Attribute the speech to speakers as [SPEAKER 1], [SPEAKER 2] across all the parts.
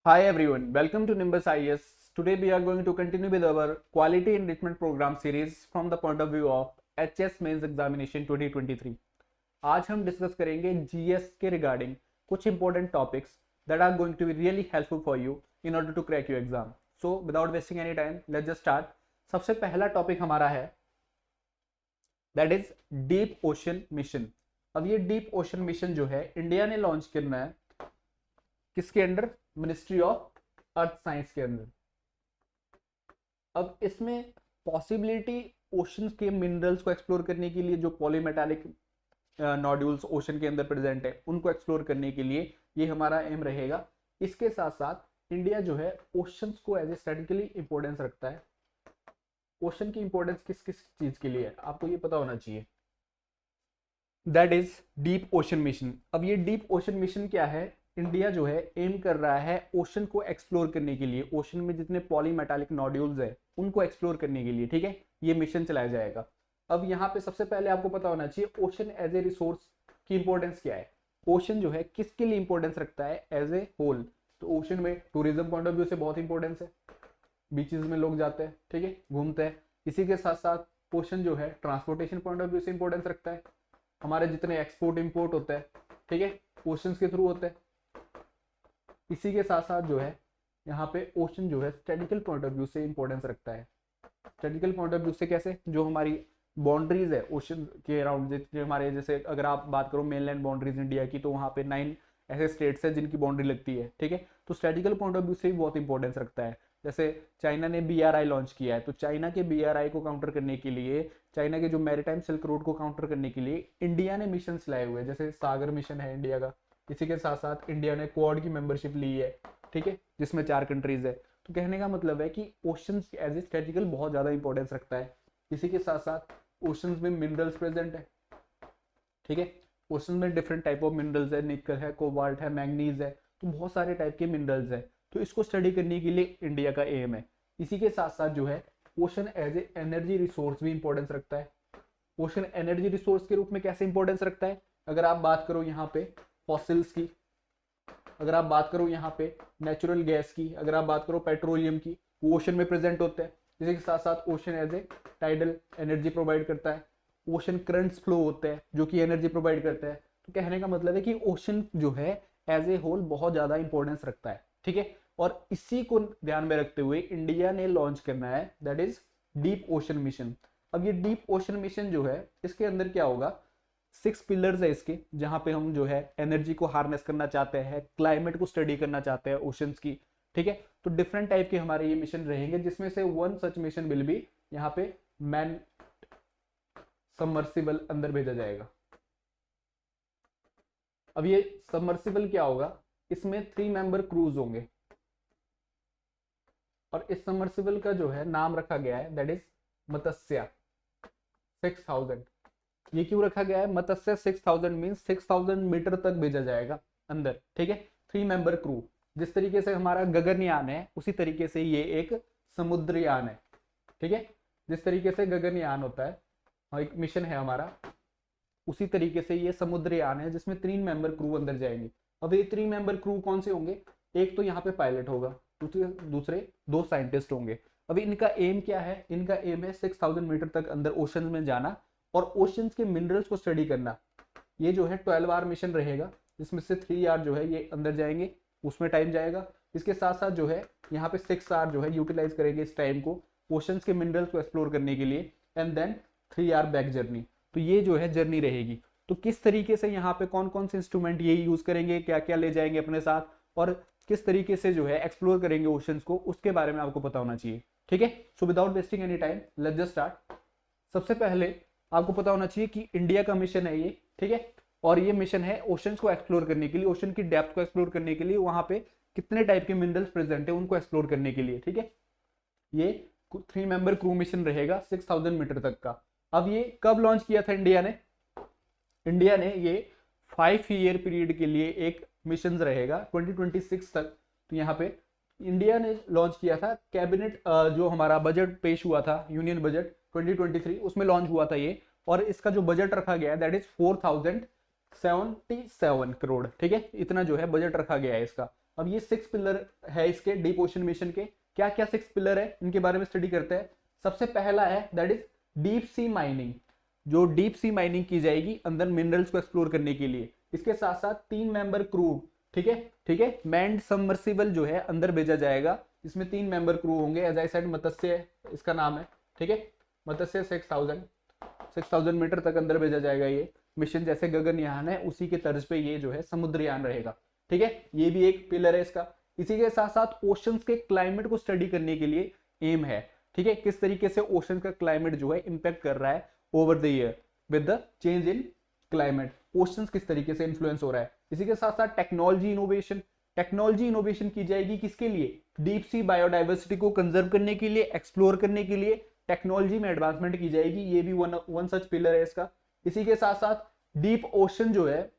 [SPEAKER 1] Hi everyone, welcome to Nimbus IES. Today we are going to continue with our quality enrichment program series from the point of view of HS Mains Examination 2023. आज हम discuss करेंगे GS के regarding कुछ important topics that are going to be really helpful for you in order to crack your exam. So without wasting any time, let's just start. सबसे पहला topic हमारा है that is deep ocean mission. अब ये deep ocean mission जो है India ने launch करना है किसके under? Ministry of earth science के अंदर. अब इसमें पॉसिबिलिटी ओशंस के मिनरल्स को एक्सप्लोर करने के लिए जो पॉलीमेटालिक नोड्यूल्स ओशन के अंदर प्रेजेंट है उनको एक्सप्लोर करने के लिए ये हमारा एम रहेगा. इसके साथ साथ इंडिया जो है ओशंस को एज ए स्ट्रेटेजिकली इंपॉर्टेंस रखता है. ओशन की इंपॉर्टेंस किस किस चीज के लिए है आपको ये पता होना चाहिए. That is deep ocean mission. अब ये डीप ओशन मिशन क्या है? इंडिया जो है एम कर रहा है ओशन को एक्सप्लोर करने के लिए, ओशन में जितने पॉलीमेटालिक नोड्यूल्स है उनको एक्सप्लोर करने के लिए. ठीक है, ये मिशन चलाया जाएगा. अब यहाँ पे सबसे पहले आपको पता होना चाहिए ओशन एज ए रिसोर्स की इंपॉर्टेंस क्या है. ओशन जो है किसके लिए इंपॉर्टेंस रखता है एज ए होल? तो ओशन में टूरिज्म पॉइंट ऑफ व्यू से बहुत इंपॉर्टेंस है. बीचेस में लोग जाते हैं, ठीक है, घूमते हैं. इसी के साथ साथ ओशन जो है ट्रांसपोर्टेशन पॉइंट ऑफ व्यू से इंपॉर्टेंस रखता है. हमारे जितने एक्सपोर्ट इंपोर्ट होते हैं, ठीक है, ओशंस के थ्रू होते हैं. इसी के साथ साथ जो है यहाँ पे ओशन जो है स्टैटिकल पॉइंट ऑफ व्यू से इंपॉर्टेंस रखता है. स्टैटिकल पॉइंट ऑफ व्यू से कैसे? जो हमारी बाउंड्रीज है ओशन के अराउंड, जो हमारे जैसे अगर आप बात करो मेनलैंड बाउंड्रीज इंडिया की, तो वहाँ पे 9 ऐसे स्टेट्स है जिनकी बाउंड्री लगती है. ठीक है, तो स्टैटिकल पॉइंट ऑफ व्यू से भी बहुत इंपॉर्टेंस रखता है. जैसे चाइना ने BRI लॉन्च किया है, तो चाइना के BRI को काउंटर करने के लिए, चाइना के जो मैरीटाइम सिल्क रोड को काउंटर करने के लिए इंडिया ने मिशन लाए हुए हैं. जैसे सागर मिशन है इंडिया का. इसी के साथ साथ इंडिया ने क्वाड की मेंबरशिप ली है, ठीक है, जिसमें 4 कंट्रीज है. तो कहने का मतलब है कि ओशंस एज ए स्ट्रेटेजिकल बहुत ज्यादा इंपॉर्टेंस रखता है. इसी के साथ साथ ओशंस में मिनरल्स प्रेजेंट है. ठीक है, ओशन में डिफरेंट टाइप ऑफ मिनरल्स है, निकल है, कोबाल्ट है, मैंगनीज है, तो बहुत सारे टाइप के मिनरल्स है. तो इसको स्टडी करने के लिए इंडिया का एम है. इसी के साथ साथ जो है ocean as a energy resource भी इंपॉर्टेंस रखता है. ओशन एनर्जी रिसोर्स के रूप में कैसे इंपॉर्टेंस रखता है? अगर आप बात करो यहाँ पे फॉसिल्स की, अगर आप बात करो यहाँ पे नेचुरल गैस की, अगर आप बात करो पेट्रोलियम की, वो ओशन में प्रेजेंट होते हैं. इसी के साथ साथ ocean as a tidal energy provide करता है. ओशन करंट्स फ्लो होते हैं जो कि एनर्जी प्रोवाइड करते हैं. तो कहने का मतलब है कि ओशन जो है एज ए होल बहुत ज्यादा इंपॉर्टेंस रखता है. ठीक है, और इसी को ध्यान में रखते हुए इंडिया ने लॉन्च करना है that is deep ocean mission. अब ये डीप ओशन मिशन जो है इसके अंदर क्या होगा? 6 पिलर्स है इसके, जहां पे हम जो है एनर्जी को हार्नेस करना चाहते हैं, क्लाइमेट को स्टडी करना चाहते हैं ओशंस की. ठीक है, तो डिफरेंट टाइप के हमारे ये मिशन रहेंगे, जिसमें से one such mission will be यहाँ पे मैन सबमर्सिबल अंदर भेजा जाएगा. अब ये सबमर्सिबल क्या होगा? इसमें 3 मेंबर क्रूज होंगे और इस सबमर्सिबल का जो है नाम रखा गया है दैट इज मत्स्य 6000. ये क्यों रखा गया है मत्स्य 6000? मीन्स 6000 मीटर तक भेजा जाएगा अंदर. ठीक है, 3 मेंबर क्रू. जिस तरीके से हमारा गगनयान है उसी तरीके से ये एक समुद्रयान है. ठीक है, जिस तरीके से गगनयान होता है, एक मिशन है हमारा, उसी तरीके से ये समुद्रयान है जिसमें 3 मेंबर क्रू अंदर जाएंगे. अब ये 3 मेंबर क्रू कौन से होंगे? एक तो यहाँ पे पायलट होगा, दूसरे 2 साइंटिस्ट होंगे. अभी इनका एम क्या है? इनका एम है 6000 मीटर तक अंदर ओशन में जाना और ओशंस के मिनरल्स को स्टडी करना. ये जो है 12 आवर मिशन रहेगा, जिसमें से 3 आवर जो है ये अंदर जाएंगे, उसमें टाइम जाएगा. इसके साथ साथ जो है यहाँ पे 6 आवर जो है यूटिलाइज करेंगे इस टाइम को ओशंस के मिनरल्स को एक्सप्लोर करने के लिए, and then 3 hour back journey. तो ये जो है जर्नी रहेगी. तो किस तरीके से यहाँ पे कौन कौन से इंस्ट्रूमेंट ये यूज करेंगे, क्या क्या ले जाएंगे अपने साथ, और किस तरीके से जो है एक्सप्लोर करेंगे ओशंस को, उसके बारे में आपको पता होना चाहिए. ठीक है, so without wasting any time let's just start. सबसे पहले आपको पता होना चाहिए कि इंडिया का मिशन है ये. ठीक है, और ये मिशन है ओशंस को एक्सप्लोर करने के लिए, ओशन की डेप्थ को एक्सप्लोर करने के लिए, वहां पे कितने टाइप के मिनरल्स प्रेजेंट है उनको एक्सप्लोर करने के लिए. ठीक है, ये 3 मेंबर क्रू मिशन रहेगा 6000 मीटर तक का. अब ये कब लॉन्च किया था इंडिया ने? इंडिया ने ये 5 ईयर पीरियड के लिए एक मिशन रहेगा 2026 तक. तो यहाँ पे इंडिया ने लॉन्च किया था. कैबिनेट जो हमारा बजट पेश हुआ था, यूनियन बजट 2023, उसमें लॉन्च हुआ था ये. और इसका जो बजट रखा गया है दैट इज 4077 करोड़. ठीक है, इतना जो है बजट रखा गया है इसका. अब ये 6 पिलर है इसके डीप ओशन मिशन के। क्या क्या 6 पिलर है इनके बारे में स्टडी करते हैं। सबसे पहला है that is deep sea mining, जो डीप सी माइनिंग की जाएगी अंदर मिनरल्स को एक्सप्लोर करने के लिए। इसके साथ साथ 3 मेंबर क्रू, ठीक है, मैन्ड सबमर्सिबल जो है अंदर भेजा जाएगा। इसमें 3 मेंबर क्रू होंगे। एज आई सेड मत्स्य इसका नाम है, ठीक है, मत्स्य 6000 मीटर तक अंदर भेजा जाएगा। ये मिशन जैसे गगनयान है उसी के तर्ज पे ये जो है समुद्रयान रहेगा, ठीक है। ये भी एक पिलर है इसका। इसी के साथ साथ ओशंस के क्लाइमेट को स्टडी करने के लिए एम है, ठीक है, किस तरीके से ओशन का क्लाइमेट जो है इंपैक्ट कर रहा है over the year with the change in climate, oceans किस तरीके से इन्फ्लुएंस हो रहा है। इसी के साथ साथ टेक्नोलॉजी इनोवेशन की जाएगी किसके लिए, डीप सी बायोडाइवर्सिटी को कंजर्व करने के लिए, एक्सप्लोर करने के लिए टेक्नोलॉजी में एडवांसमेंट की जाएगी। ये भी वन सच पिलर है इसका। इसी के साथ साथ डीप ओशन जो है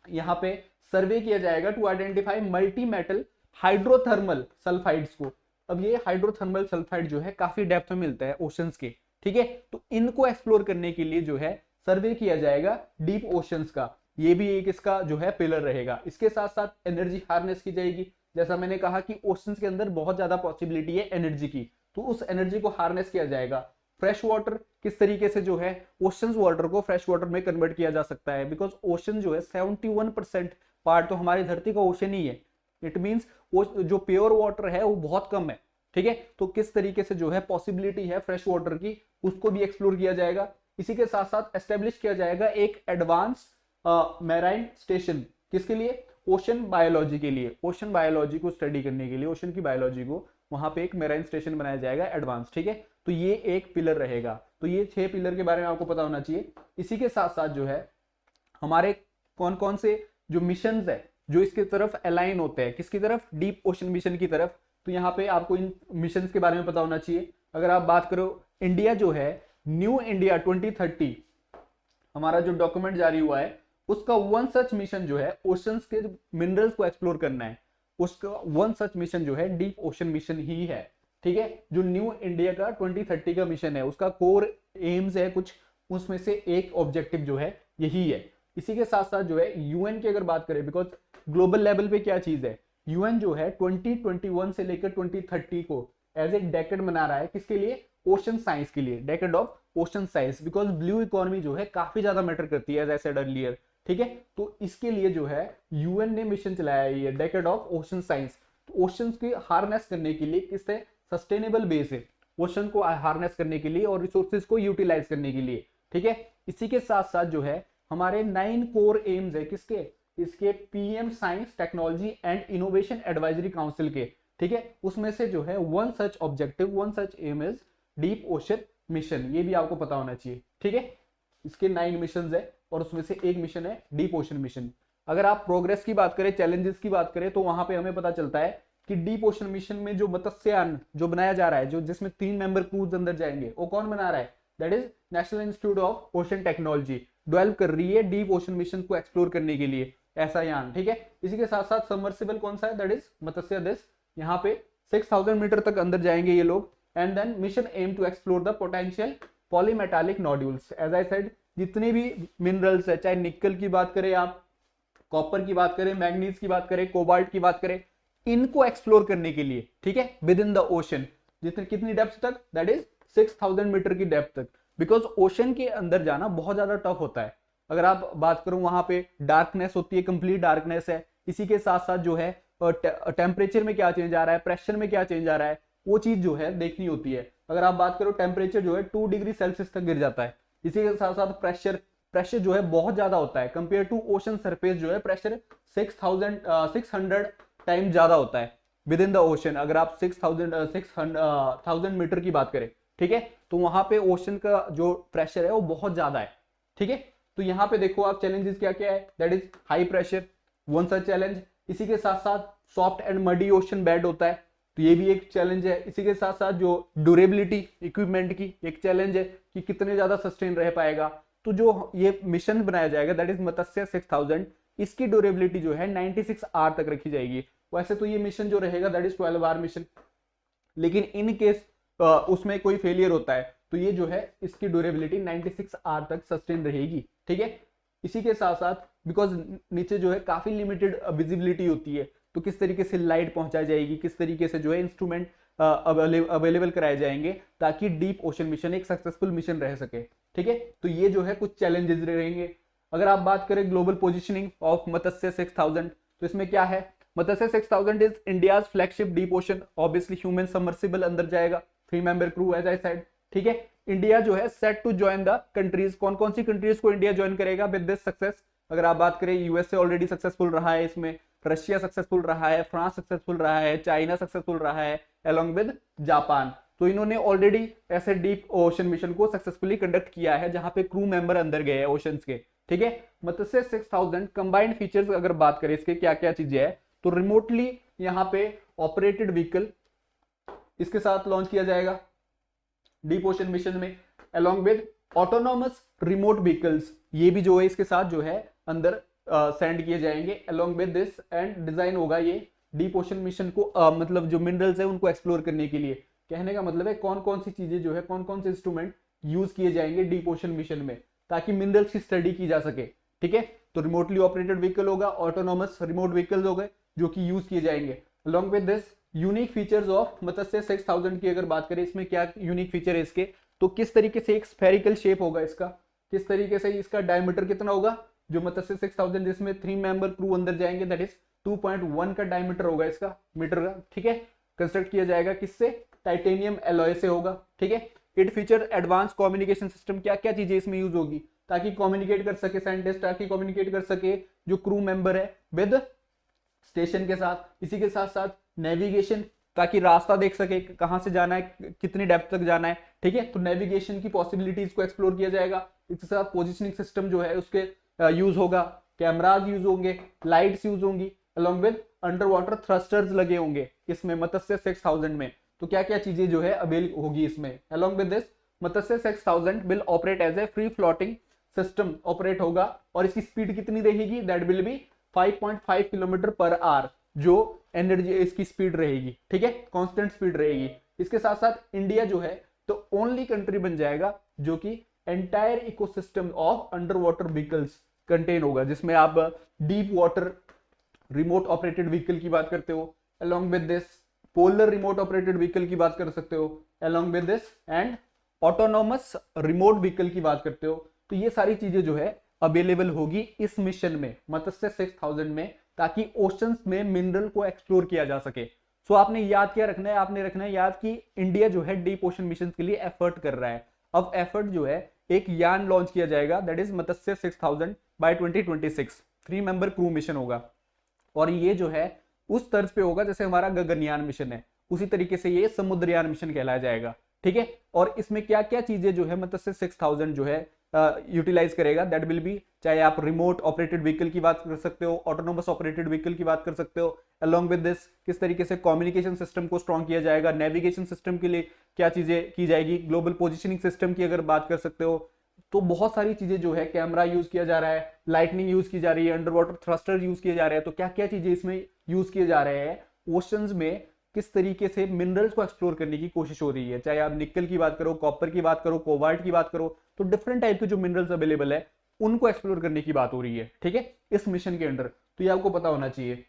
[SPEAKER 1] यहाँ पे सर्वे किया जाएगा to identify multi metal hydrothermal sulphides को। अब ये हाइड्रोथर्मल सल्फाइड जो है काफी डेप्थ में मिलता है ओशंस के, ठीक है, तो इनको एक्सप्लोर करने के लिए जो है सर्वे किया जाएगा डीप ओशंस का। ये भी एक इसका जो है पिलर रहेगा। इसके साथ साथ एनर्जी हार्नेस की जाएगी। जैसा मैंने कहा कि ओशंस के अंदर बहुत ज्यादा पॉसिबिलिटी है एनर्जी की, तो उस एनर्जी को हार्नेस किया जाएगा। फ्रेश वाटर किस तरीके से जो है ओशंस वाटर को फ्रेश वाटर में कन्वर्ट किया जा सकता है, बिकॉज ओशन जो है 71% पार्ट तो हमारी धरती का ओशन ही है। इट मीन्स जो प्योर वाटर है वो बहुत कम है, ठीक है, तो किस तरीके से जो है पॉसिबिलिटी है फ्रेश वाटर की उसको भी एक्सप्लोर किया जाएगा। इसी के साथ साथ एस्टेब्लिश किया जाएगा एक एडवांस मैराइन स्टेशन, किसके लिए, ओशन बायोलॉजी के लिए, ओशन बायोलॉजी को स्टडी करने के लिए, ओशन की बायोलॉजी को वहां पे एक मैराइन स्टेशन बनाया जाएगा एडवांस, ठीक है। तो ये एक पिलर रहेगा। तो ये 6 पिलर के बारे में आपको पता होना चाहिए। इसी के साथ साथ जो है हमारे कौन कौन से जो मिशंस है जो इसकी तरफ अलाइन होते हैं, किसकी तरफ, डीप ओशन मिशन की तरफ। तो यहाँ पे आपको इन मिशंस के बारे में पता होना चाहिए। अगर आप बात करो इंडिया जो है न्यू इंडिया 2030 हमारा जो डॉक्यूमेंट जारी हुआ है उसका वन सच मिशन जो है ओशंस के मिनरल्स को एक्सप्लोर करना है, उसका वन सच मिशन जो है डीप ओशन मिशन ही है, ठीक है। जो न्यू इंडिया का 2030 का मिशन है उसका कोर एम्स है कुछ, उसमें से एक ऑब्जेक्टिव जो है यही है। इसी के साथ साथ जो है यूएन की अगर बात करें, बिकॉज ग्लोबल लेवल पे क्या चीज है, यूएन जो है 2021 से लेकर 2030 को एज ए डेकेड मना रहा है, किसके लिए, ओशन साइंस के लिए, decade of ocean science, because blue economy जो है काफी ज्यादा मैटर करती है एज आई सेड अर्लियर, ठीक है। तो इसके लिए जो है यूएन ने मिशन चलाया है ये डेकेड ऑफ ओशन साइंस। तो ओशंस की हार्नेस करने के लिए किससे, सस्टेनेबल बेस है ओशन को हार्नेस करने के लिए और रिसोर्सेज को यूटिलाइज करने के लिए, ठीक है। इसी के साथ साथ जो है हमारे 9 कोर एम्स है किसके, इसके PM science technology and innovation advisory council के, ठीक है। उसमें से जो है one such objective, one such aim is deep ocean mission. ये भी आपको पता होना चाहिए, ठीक है। इसके 9 मिशन है और उसमें से एक मिशन है डीप ओशन मिशन। अगर आप प्रोग्रेस की बात करें, चैलेंजेस की बात करें, तो वहां पे हमें पता चलता है कि डीप ओशन मिशन में जो मत्स्ययान जो बनाया जा रहा है, जो जिसमें 3 मेंबर क्रूज अंदर जाएंगे, वो कौन बना रहा है, that is national institute of ocean technology develop कर रही है डीप ओशन मिशन को एक्सप्लोर करने के लिए ऐसा यान, ठीक है। इसी के साथ साथ सबमर्सिबल कौन सा है, दैट इज मत्स्य दिस, यहाँ पे 6000 मीटर तक अंदर जाएंगे ये लोग। And then mission aim to explore the potential polymetallic nodules. As I said जितने भी मिनरल्स है, चाहे निकल की बात करें आप, कॉपर की बात करें, मैग्नीज की बात करें, कोबाल्ट की बात करें, इनको एक्सप्लोर करने के लिए, ठीक है, विद इन द ओशन, जितने कितनी डेप्थ तक, दैट इज 6000 मीटर की डेप्थ तक, बिकॉज ओशन के अंदर जाना बहुत ज्यादा टफ होता है। अगर आप बात करो वहां पे डार्कनेस होती है, कंप्लीट डार्कनेस है। इसी के साथ साथ जो है टेम्परेचर में क्या चेंज आ रहा है, प्रेशर में क्या चेंज आ रहा है, वो चीज जो है देखनी होती है। अगर आप बात करो टेम्परेचर जो है 2 डिग्री सेल्सियस तक गिर जाता है। इसी के साथ साथ प्रेशर जो है बहुत ज्यादा होता है कंपेयर टू ओशन सरफेस, जो है प्रेशर 600 टाइम ज्यादा होता है विद इन द ओशन। अगर आप 6,000 मीटर की बात करें, ठीक है, तो वहां पे ओशन का जो प्रेशर है वो बहुत ज्यादा है, ठीक है। तो यहाँ पे देखो आप चैलेंजेस क्या क्या है, that is high pressure, one such challenge. इसी के साथ साथ soft and muddy ocean bed होता है, तो ये भी एक चैलेंज है। इसी के साथ साथ जो ड्यूरेबिलिटी इक्विपमेंट की एक चैलेंज है कि कितने ज्यादा सस्टेन रह पाएगा। तो जो ये मिशन बनाया जाएगा दैट इज मत्स्य 6000, इसकी ड्यूरेबिलिटी जो है 96 आवर तक रखी जाएगी। वैसे तो ये मिशन जो रहेगा दैट इज 12 आवर मिशन, लेकिन इन केस उसमें कोई फेलियर होता है तो ये जो है इसकी ड्यूरेबिलिटी 96 आवर तक सस्टेन रहेगी, ठीक है। इसी के साथ साथ बिकॉज नीचे जो है काफी लिमिटेड विजिबिलिटी होती है, तो किस तरीके से लाइट पहुंचाई जाएगी, किस तरीके से जो है इंस्ट्रूमेंट अवेलेबल कराए जाएंगे ताकि डीप ओशन मिशन एक सक्सेसफुल मिशन रह सके। ठीक है, तो ये जो है कुछ चैलेंजेस रहेंगे। अगर आप बात करें ग्लोबल पोजिशनिंग ऑफ मत्स्य 6000, तो इसमें क्या है, Matsya 6000 is India's flagship deep ocean, obviously human submersible अंदर जाएगा, 3 member crew as I said. ठीक है, इंडिया जो है set to join the countries, कौन कौन सी कंट्रीज को इंडिया ज्वाइन करेगा विद दिस सक्सेस। अगर आप बात करें यूएसए ऑलरेडी सक्सेसफुल रहा है इसमें, रशिया सक्सेसफुल रहा है, फ्रांस सक्सेसफुल रहा है, चाइना सक्सेसफुल रहा है अलोंग विद जापान। तो इन्होंने ऑलरेडी ऐसे डीप ओशन मिशन को सक्सेसफुली कंडक्ट किया है जहां पे क्रू मेंबर अंदर गए हैं ओशंस के। ठीक है, मत्स्य 6000 कंबाइंड फीचर्स अगर बात करें इसके क्या क्या चीजें है, तो रिमोटली यहाँ पे ऑपरेटेड व्हीकल इसके साथ लॉन्च किया जाएगा डीप ओशन मिशन में, along with autonomous remote vehicles, ये भी जो है इसके साथ जो है अंदर सेंड किए जाएंगे along with this. And design होगा ये डीप ओशन मिशन को मतलब जो मिनरल्स है उनको एक्सप्लोर करने के लिए। कहने का मतलब है कौन कौन सी चीजें जो है, कौन कौन से इंस्ट्रूमेंट यूज किए जाएंगे डीप ओशन मिशन में ताकि मिनरल्स की स्टडी की जा सके। ठीक है, तो रिमोटली ऑपरेटेड व्हीकल होगा, ऑटोनॉमस रिमोट व्हीकल्स हो गए जो कि यूज किए जाएंगे along with this. Unique features of Matsya 6000 की अगर बात करें, इसमें क्या यूनिक फीचर है इसके, तो किस तरीके से एक स्फेरिकल शेप होगा इसका, किस तरीके से इसका डायमीटर कितना होगा, जो मत्स्य 6000 जिसमें 3 मेंबर क्रू अंदर जाएंगे दैट इज 2.1 का डायमीटर होगा इसका मीटर का। ठीक है, कंस्ट्रक्ट किया जाएगा किससे, टाइटेनियम एलॉय से होगा। ठीक है, it feature advance communication system, क्या क्या चीजें इसमें यूज होगी ताकि कम्युनिकेट कर सके साइंटिस्ट, ताकि कम्युनिकेट कर सके जो क्रू मेंबर है विद स्टेशन के साथ। इसी के साथ साथ नेविगेशन, ताकि रास्ता देख सके कहां से जाना है, कितनी डेप्थ तक जाना है। ठीक है, तो नेविगेशन की पॉसिबिलिटीज को एक्सप्लोर किया जाएगा। इसके साथ पोजिशनिंग सिस्टम जो है उसके यूज होगा, कैमराज यूज होंगे, लाइट्स यूज होंगी along with under water thrusters लगे होंगे इसमें मत्स्य 6000 में। तो क्या क्या चीजें जो है अवेल होगी इसमें along with this. Matsya 6000 will operate as a free floating system operate होगा और इसकी स्पीड कितनी रहेगी, that will be 5.5 kilometre per hour जो एनर्जी इसकी स्पीड रहेगी। ठीक है, कांस्टेंट स्पीड रहेगी। इसके साथ साथ इंडिया जो है तो ओनली कंट्री बन जाएगा जो कि entire ecosystem of under water vehicles contain होगा, जिसमें आप deep water remote operated vehicle की बात करते हो along with this, polar remote operated vehicle की बात कर सकते हो along with this, and autonomous remote vehicle की बात करते हो। तो ये सारी चीजें जो है अवेलेबल होगी इस मिशन में मत्स्य 6000 में, ताकि ओशंस में मिनरल को एक्सप्लोर किया जा सके। सो आपने याद क्या रखना है, आपने रखना है याद कि इंडिया जो है डीप ओशन मिशन के लिए एफर्ट कर रहा है। अब एफर्ट जो है एक यान लॉन्च किया जाएगा that is Matsya 6000 by 2026, 3 member crew mission होगा और ये जो है उस तर्ज पे होगा जैसे हमारा गगनयान मिशन है, उसी तरीके से ये समुद्रयान मिशन कहलाया जाएगा। ठीक है, और इसमें क्या क्या चीजें जो है मत्स्य 6000 जो है यूटिलाइज करेगा, दैट विल बी, चाहे आप रिमोट ऑपरेटेड व्हीकल की बात कर सकते हो, ऑटोनोमस ऑपरेटेड व्हीकल की बात कर सकते हो अलोंग विद दिस, किस तरीके से कम्युनिकेशन सिस्टम को स्ट्रॉन्ग किया जाएगा, नेविगेशन सिस्टम के लिए क्या चीजें की जाएगी, ग्लोबल पोजिशनिंग सिस्टम की अगर बात कर सकते हो तो बहुत सारी चीजें जो है, कैमरा यूज किया जा रहा है, लाइटनिंग यूज की जा रही है, अंडर वाटर थ्रस्टर यूज किए जा रहे हैं। तो क्या क्या चीजें इसमें यूज किए जा रहे हैं, ओशंस में किस तरीके से मिनरल्स को एक्सप्लोर करने की कोशिश हो रही है, चाहे आप निकल की बात करो, कॉपर की बात करो, कोबाल्ट की बात करो, तो डिफरेंट टाइप के जो मिनरल्स अवेलेबल है उनको एक्सप्लोर करने की बात हो रही है। ठीक है, इस मिशन के अंडर, तो ये आपको पता होना चाहिए।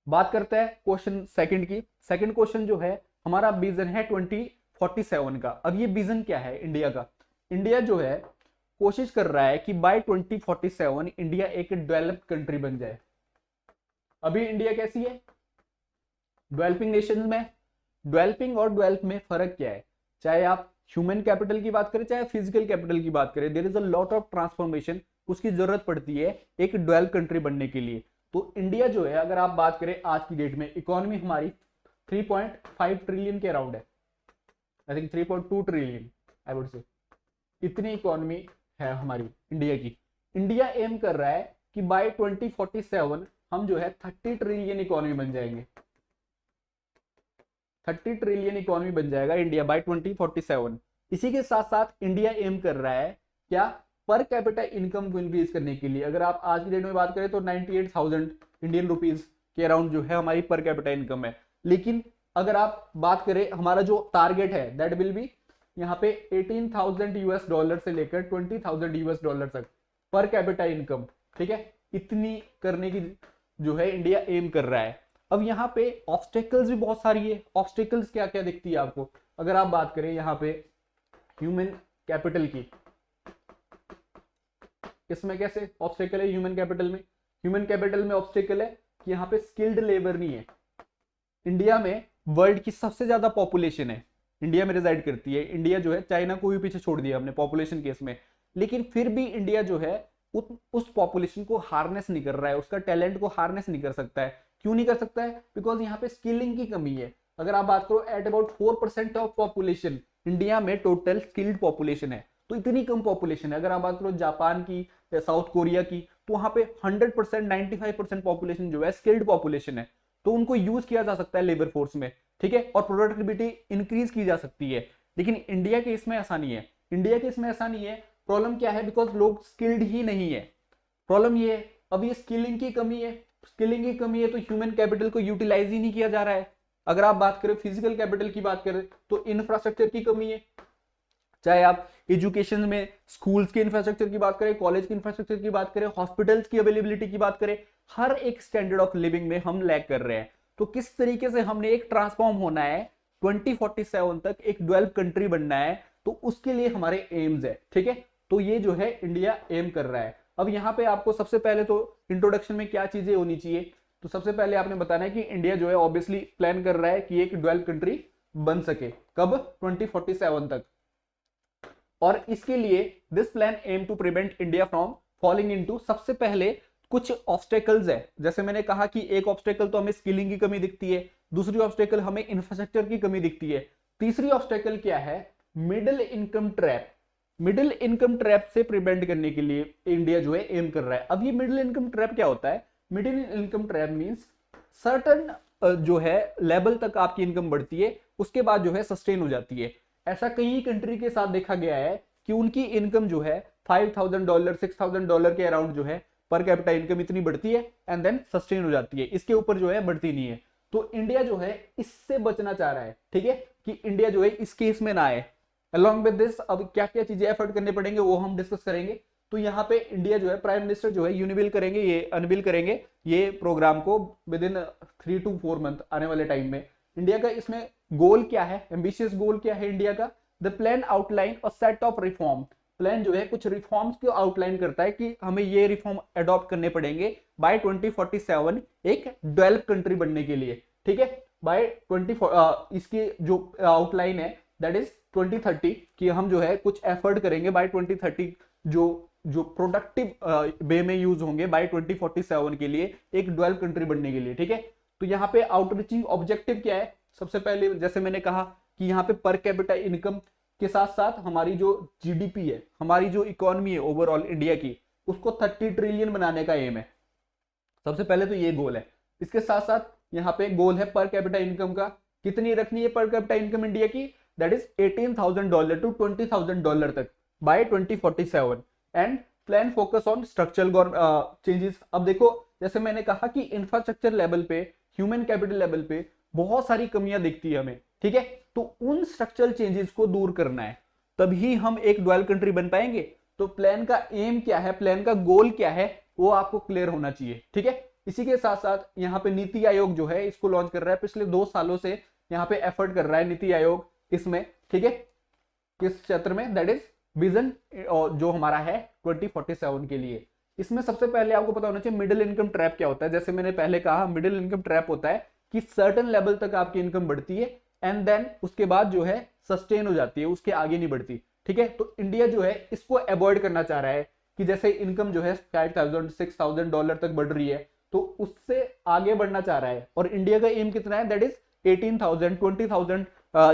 [SPEAKER 1] बात करते हैं क्वेश्चन सेकंड की। सेकंड क्वेश्चन जो है हमारा विजन है 2047 का। अब ये विजन क्या है इंडिया का, इंडिया जो है कोशिश कर रहा है कि बाय 2047 इंडिया एक डेवलप्ड कंट्री बन जाए। अभी इंडिया कैसी है, डेवलपिंग नेशन में। डेवलपिंग और डेवलप में फर्क क्या है, चाहे आप ह्यूमन कैपिटल की बात करें चाहे फिजिकल कैपिटल की बात करें, there is a lot of transformation उसकी जरूरत पड़ती है एक डेवलप कंट्री बनने के लिए। तो इंडिया जो है अगर आप बात करें आज की डेट में, इकोनॉमी हमारी 3.5 ट्रिलियन के अराउंड है, I think 3.2 trillion I would say, इतनी इकोनॉमी है हमारी इंडिया की। इंडिया एम कर रहा है कि बाय 2047 हम जो है 30 ट्रिलियन इकोनॉमी बन जाएंगे, 30 ट्रिलियन इकोनॉमी बन जाएगा इंडिया बाय 2047। इसी के साथ साथ इंडिया एम कर रहा है क्या, पर कैपिटा इनकम को इंक्रीज करने के लिए। अगर आप आज की डेट में बात करें तो 98,000 इंडियन रुपीज के अराउंड जो है हमारी पर कैपिटा इनकम है, लेकिन अगर आप बात करें हमारा जो टारगेट है दैट विल बी यहाँ पे 18,000 यूएस डॉलर से लेकर 20,000 यूएस डॉलर तक पर कैपिटा इनकम। ठीक है, इतनी करने की जो है इंडिया एम कर रहा है। अब यहाँ पे ऑब्स्टेकल्स भी बहुत सारी है। ऑब्स्टेकल्स क्या क्या दिखती है आपको? अगर आप बात करें यहाँ पे ह्यूमन कैपिटल की, इसमें कैसे ऑब्स्टेकल है ह्यूमन कैपिटल में? ह्यूमन कैपिटल में ऑब्स्टेकल है कि यहाँ पे स्किल्ड लेबर नहीं है। इंडिया में वर्ल्ड की सबसे ज्यादा पॉपुलेशन है, इंडिया में रिजाइड करती है। इंडिया जो है चाइना को भी पीछे छोड़ दिया हमने पॉपुलेशन केस में, लेकिन फिर भी इंडिया जो है उस पॉपुलेशन को हार्नेस नहीं कर रहा है, उसका टैलेंट को हार्नेस नहीं कर सकता है। क्यों नहीं कर सकता है? बिकॉज यहाँ पे स्किलिंग की कमी है। अगर आप बात करो at about 4% of population India में टोटल स्किल्ड पॉपुलेशन है, तो इतनी कम पॉपुलेशन है। अगर आप बात करो जापान की या साउथ कोरिया की, तो वहां पे 100% 95% पॉपुलेशन जो है स्किल्ड पॉपुलेशन है, तो उनको यूज किया जा सकता है लेबर फोर्स में, ठीक है, और प्रोडक्टिविटी इंक्रीज की जा सकती है। लेकिन इंडिया के इसमें ऐसा नहीं है। इंडिया के इसमें ऐसा नहीं है। प्रॉब्लम क्या है? बिकॉज लोग स्किल्ड ही नहीं है। प्रॉब्लम ये है, अब ये स्किलिंग की कमी है। स्किलिंग की कमी है तो ह्यूमन कैपिटल को यूटिलाइज ही नहीं किया जा रहा है। अगर आप बात करें फिजिकल कैपिटल की बात करें तो इंफ्रास्ट्रक्चर की कमी है। चाहे आप एजुकेशन में स्कूल्स के इंफ्रास्ट्रक्चर की बात करें, कॉलेज के इंफ्रास्ट्रक्चर की बात करें, हॉस्पिटल्स की अवेलेबिलिटी की बात करें, हर एक स्टैंडर्ड ऑफ लिविंग में हम लैग कर रहे हैं। तो किस तरीके से हमने एक ट्रांसफॉर्म होना है 2047 तक, एक डेवलप कंट्री बनना है, तो उसके लिए हमारे एम्स है, ठीक है। तो ये जो है इंडिया एम कर रहा है। अब यहाँ पे आपको सबसे पहले तो इंट्रोडक्शन में क्या चीजें होनी चाहिए, तो सबसे पहले आपने बताना है कि इंडिया जो है ऑब्वियसली प्लान कर रहा है कि एक डेवलप कंट्री बन सके। कब? 2047 तक। और इसके लिए this plan aim to prevent India from falling into, सबसे पहले कुछ ऑब्स्टेकल्स है। जैसे मैंने कहा कि एक ऑब्स्टेकल तो हमें स्किलिंग की कमी दिखती है, दूसरी ऑब्स्टेकल हमें इंफ्रास्ट्रक्चर की कमी दिखती है, तीसरी ऑब्स्टेकल क्या है? Middle income trap. Middle income trap से प्रिवेंट करने के लिए इंडिया जो है एम कर रहा है। अब ये मिडिल इनकम ट्रैप क्या होता है? Middle income trap means certain जो है लेवल तक आपकी इनकम बढ़ती है, उसके बाद जो है सस्टेन हो जाती है। ऐसा कई कंट्री के साथ देखा गया है कि उनकी इनकम जो है $5,000 $6,000 के अराउंड जो है पर कैपिटा इनकम इतनी बढ़ती है एंड देन सस्टेन हो जाती है, इसके ऊपर जो है बढ़ती नहीं है। तो इंडिया जो है इससे बचना चाह रहा है, ठीक है, कि इंडिया जो है इस केस में ना आए। अलॉन्ग विद दिस अब क्या क्या चीजें एफर्ट करने पड़ेंगे वो हम डिस्कस करेंगे। तो यहाँ पे इंडिया जो है प्राइम मिनिस्टर जो है यूनिबिल करेंगे, ये अनबिल करेंगे ये प्रोग्राम को विद इन 3 to 4 मंथ आने वाले टाइम में। इंडिया का इसमें गोल क्या है, एम्बिशियस गोल क्या है इंडिया का? द प्लान आउटलाइन और सेट ऑफ रिफॉर्म। प्लान जो है कुछ रिफॉर्म्स को आउटलाइन करता है कि हमें ये रिफॉर्म अडॉप्ट करने पड़ेंगे बाय 2047 एक डेवलप कंट्री बनने के लिए, ठीक है। बाय 20 इसकी जो आउटलाइन है दैट इज 2030 कि हम जो है कुछ एफर्ट करेंगे बाय 2030 जो प्रोडक्टिव वे में यूज होंगे बाय 2047 के लिए एक डेवलप कंट्री बनने के लिए, ठीक है। तो यहाँ पे आउटरीचिंग ऑब्जेक्टिव क्या है? सबसे पहले जैसे मैंने कहा कि यहाँ पे पर कैपिटा इनकम के साथ साथ हमारी जो जीडीपी है, हमारी जो इकोनॉमी है ओवरऑल इंडिया की, उसको 30 ट्रिलियन बनाने का एम है। सबसे पहले तो ये गोल है। इसके साथ साथ यहाँ पे गोल है पर कैपिटा इनकम का, कितनी रखनी है पर कैपिटा इनकम इंडिया की? दैट इज $18,000 to $20,000 तक by 2047 and plan focus on structural changes. अब देखो जैसे मैंने कहा कि इंफ्रास्ट्रक्चर लेवल पे, ह्यूमन कैपिटल लेवल पे बहुत सारी कमियां दिखती है हमें, ठीक है। तो उन स्ट्रक्चरल चेंजेस को दूर करना है, तभी हम एक डेवलप कंट्री बन पाएंगे। तो प्लान का एम क्या है, प्लान का गोल क्या है, वो आपको क्लियर होना चाहिए, ठीक है। इसी के साथ साथ यहाँ पे नीति आयोग जो है इसको लॉन्च कर रहा है, पिछले 2 सालों से यहाँ पे एफर्ट कर रहा है नीति आयोग इसमें, ठीक है, किस क्षेत्र में? दैट इज विजन जो हमारा है 2047 के लिए। इसमें सबसे पहले आपको पता होना चाहिए मिडिल इनकम ट्रैप क्या होता है। जैसे मैंने पहले कहा मिडिल इनकम ट्रैप होता है कि सर्टेन लेवल तक आपकी इनकम बढ़ती है एंड देन उसके बाद जो है सस्टेन हो जाती है, उसके आगे नहीं बढ़ती, ठीक है। तो इंडिया जो है इसको अवॉइड करना चाह रहा है कि जैसे इनकम जो है $5,000 $6,000 तक बढ़ रही है तो उससे आगे बढ़ना चाह रहा है। और इंडिया का एम कितना है? दैट इज 18,000 $20,000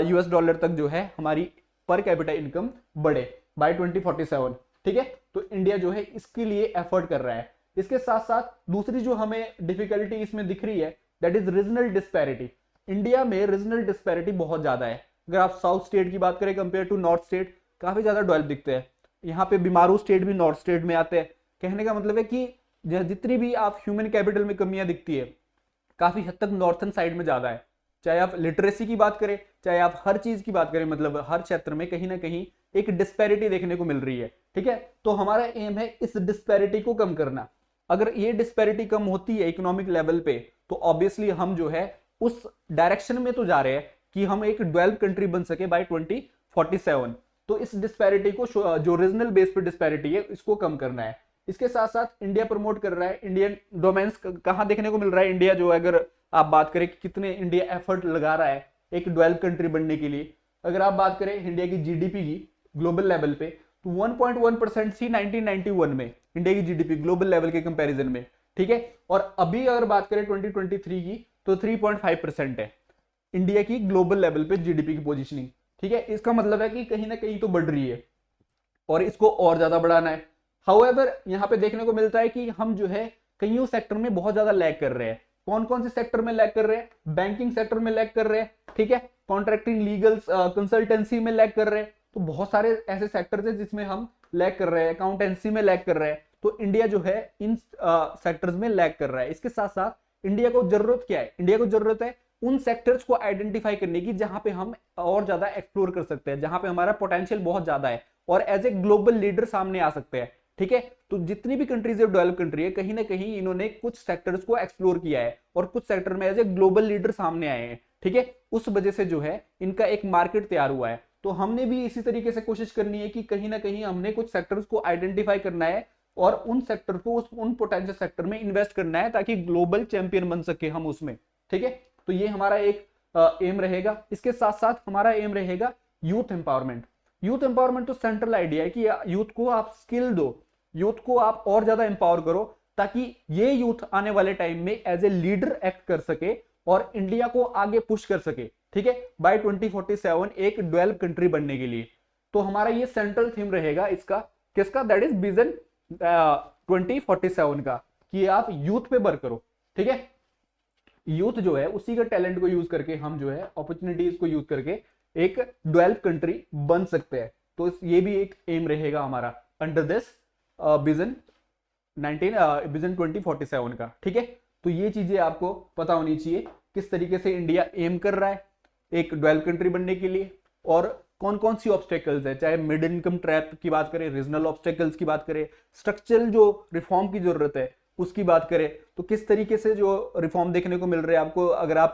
[SPEAKER 1] US तक जो है हमारी पर कैपिटा इनकम बढ़े बाय 2047, ठीक है। तो इंडिया जो है इसके लिए एफर्ट कर रहा है। इसके साथ साथ दूसरी जो हमें डिफिकल्टी इसमें दिख रही है that is regional disparity. India में रीजनल डिस्पैरिटी बहुत ज्यादा है। अगर आप साउथ स्टेट की बात करें कंपेयर टू नॉर्थ स्टेट, काफी ज्यादा डेवलप दिखते हैं। यहाँ पे बीमारू स्टेट भी नॉर्थ स्टेट में आते हैं। कहने का मतलब है कि जितनी भी आप ह्यूमन कैपिटल में कमियां दिखती है काफी हद तक नॉर्थन साइड में ज्यादा है। चाहे आप लिटरेसी की बात करें, चाहे आप हर चीज की बात करें, मतलब हर क्षेत्र में कहीं ना कहीं एक डिस्पैरिटी देखने को मिल रही है, ठीक है। तो हमारा एम है इस डिस्पैरिटी को कम करना। अगर ये डिस्पैरिटी कम होती है इकोनॉमिक लेवल पे, तो ऑब्वियसली हम जो है उस डायरेक्शन में तो जा रहे हैं कि हम एक डेवलप कंट्री बन सके बाय 2047। तो इस डिस्पैरिटी को, जो रीजनल बेस पे डिस्पैरिटी है, इसको कम करना है। इसके साथ साथ इंडिया प्रमोट कर रहा है इंडियन डोमेन्स। कहां देखने को मिल रहा है इंडिया जो है, अगर आप बात करें कि कितने इंडिया एफर्ट लगा रहा है एक डेवलप कंट्री बनने के लिए। अगर आप बात करें इंडिया की जीडीपी की ग्लोबल लेवल पे, तो 1.1% थी 1991 में इंडिया की जीडीपी ग्लोबल लेवल के कंपैरिजन में, ठीक है। और अभी अगर बात करें 2023 की, तो 3.5% है इंडिया की ग्लोबल लेवल पे जीडीपी की पोजीशनिंग, ठीक है। इसका मतलब है कि कहीं ना कहीं तो बढ़ रही है और इसको और ज्यादा बढ़ाना है। हाउएवर यहाँ पे देखने को मिलता है कि हम जो है कईयों सेक्टर में बहुत ज्यादा लैग कर रहे हैं। कौन कौन से सेक्टर में लैग कर रहे हैं? बैंकिंग सेक्टर में लैग कर रहे हैं, ठीक है। कॉन्ट्रैक्टिंग, लीगल, कंसल्टेंसी में लैग कर रहे हैं। तो बहुत सारे ऐसे सेक्टर्स हैं जिसमें हम लैग कर रहे हैं। अकाउंटेंसी में लैग कर रहे हैं। तो इंडिया जो है इन सेक्टर्स में लैग कर रहा है। इसके साथ साथ इंडिया को जरूरत क्या है? इंडिया को जरूरत है उन सेक्टर्स को आइडेंटिफाई करने की जहां पे हम और ज्यादा एक्सप्लोर कर सकते हैं, जहां पे हमारा पोटेंशियल बहुत ज्यादा है और एज ए ग्लोबल लीडर सामने आ सकते हैं, ठीक है। तो जितनी भी कंट्रीज डेवलप कंट्री है, कहीं ना कहीं इन्होंने कुछ सेक्टर्स को एक्सप्लोर किया है और कुछ सेक्टर में एज ए ग्लोबल लीडर सामने आए हैं, ठीक है। उस वजह से जो है इनका एक मार्केट तैयार हुआ है। तो हमने भी इसी तरीके से कोशिश करनी है कि कहीं ना कहीं हमने कुछ सेक्टर्स को आइडेंटिफाई करना है और उन सेक्टर को, उन पोटेंशियल सेक्टर में इन्वेस्ट करना है ताकि ग्लोबल चैंपियन बन सके हम उसमें, ठीक है। तो ये हमारा एक एम रहेगा। इसके साथ साथ हमारा एम रहेगा यूथ एम्पावरमेंट। यूथ एम्पावरमेंट तो सेंट्रल आइडिया है कि यूथ को आप स्किल दो, यूथ को आप और ज्यादा एम्पावर करो ताकि ये यूथ आने वाले टाइम में एज ए लीडर एक्ट कर सके और इंडिया को आगे पुश कर सके, ठीक है, बाय 2047 एक डेवलप कंट्री बनने के लिए। तो हमारा ये सेंट्रल थीम रहेगा इसका, किसका? दैट इज विजन 2047 का, कि आप यूथ पे वर्क करो, ठीक है। यूथ जो है उसी का टैलेंट को यूज करके हम जो है अपॉर्चुनिटीज को यूज करके एक डेवलप कंट्री बन सकते हैं। तो ये भी एक एम रहेगा हमारा अंडर दिस विजन 2047 का, ठीक है। तो ये चीजें आपको पता होनी चाहिए किस तरीके से इंडिया एम कर रहा है एक डेवलप कंट्री बनने के लिए और कौन कौन सी ऑब्स्टेकल्स है, चाहे मिड इनकम ट्रैप की बात करें, रीजनल ऑब्स्टेकल्स की बात करें, स्ट्रक्चरल जो रिफॉर्म की जरूरत है उसकी बात करें, तो किस तरीके से जो रिफॉर्म देखने को मिल रहे हैं आपको। अगर आप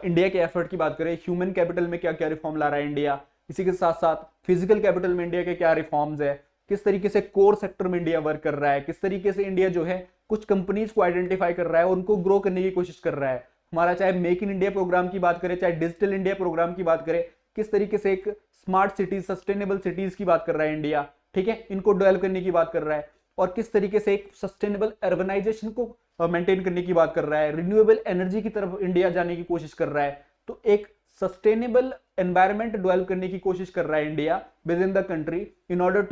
[SPEAKER 1] इंडिया के एफर्ट की बात करें, ह्यूमन कैपिटल में क्या क्या रिफॉर्म ला रहा है इंडिया, इसी के साथ साथ फिजिकल कैपिटल में इंडिया के क्या रिफॉर्म्स है, किस तरीके से कोर सेक्टर में इंडिया वर्क कर रहा है, किस तरीके से इंडिया जो है कुछ कंपनीज को आइडेंटिफाई कर रहा है, उनको ग्रो करने की कोशिश कर रहा है। हमारा चाहे मेक इन इंडिया प्रोग्राम की बात करें, चाहे डिजिटल इंडिया प्रोग्राम की बात करें, किस तरीके से एक स्मार्ट सिटीज, सस्टेनेबल सिटीज की बात कर रहा है इंडिया, ठीक है, इनको डेवलप करने की बात कर रहा है और किस तरीके से एक सस्टेनेबल अर्बनाइजेशन को मेंटेन करने की बात कर रहा है, रिन्यूएबल एनर्जी की तरफ इंडिया जाने की कोशिश कर रहा है। तो एक सस्टेनेबल एनवायरनमेंट डेवलप करने की कोशिश कर रहा है India within the country in order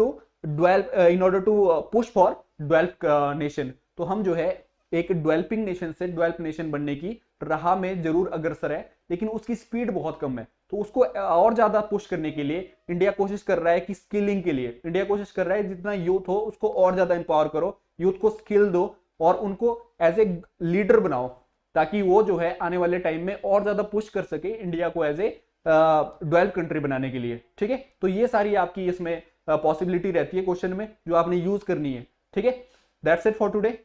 [SPEAKER 1] to push for develop nation. तो हम जो है एक डेवलपिंग नेशन से डेवलप नेशन बनने की राह में जरूर अग्रसर है, लेकिन उसकी स्पीड बहुत कम है। तो उसको और ज्यादा पुश करने के लिए इंडिया कोशिश कर रहा है कि स्किलिंग के लिए इंडिया कोशिश कर रहा है जितना यूथ हो उसको और ज्यादा एम्पावर करो, यूथ को स्किल दो और उनको एज ए लीडर बनाओ ताकि वो जो है आने वाले टाइम में और ज्यादा पुश कर सके इंडिया को एज ए डेवलप कंट्री बनाने के लिए, ठीक है। तो ये सारी आपकी इसमें पॉसिबिलिटी रहती है क्वेश्चन में जो आपने यूज करनी है, ठीक है। That's it for today.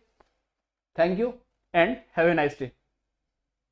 [SPEAKER 1] Thank you and have a nice day.